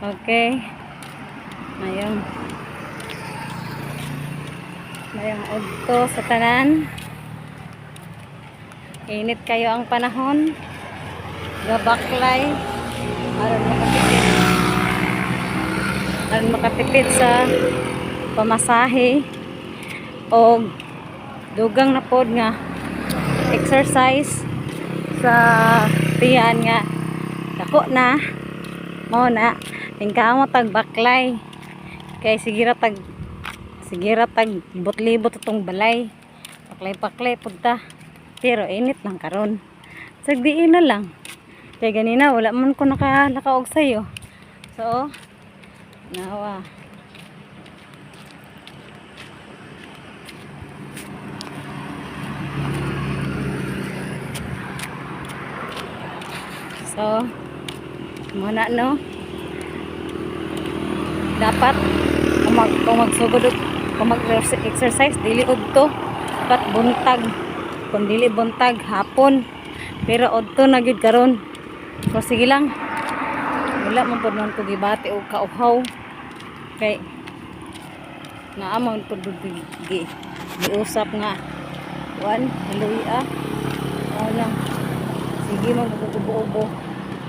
Okay. Mayong udto sa tanan. Init kayo ang panahon. Gabaklay. Aron makatipid sa pamasahe o dugang na pod nga exercise sa tiyan nga dako na mo na tingka mo tag baklay kay sigira tag libot-libot itong balay paklay punta pero init lang karon sagdiin na lang kay ganina wala man ko nakalakaog sa'yo so nawa so muna no dapat kung magsugod kung mag-exercise dili udto dapat buntag kung dili buntag hapon pero udto na gyud karon so sige lang wala man pud man ko gibati og kauhaw kay naamon pud giusap nga haluya lang sige mo mag-ubo-ubo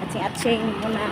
atsing-atsing muna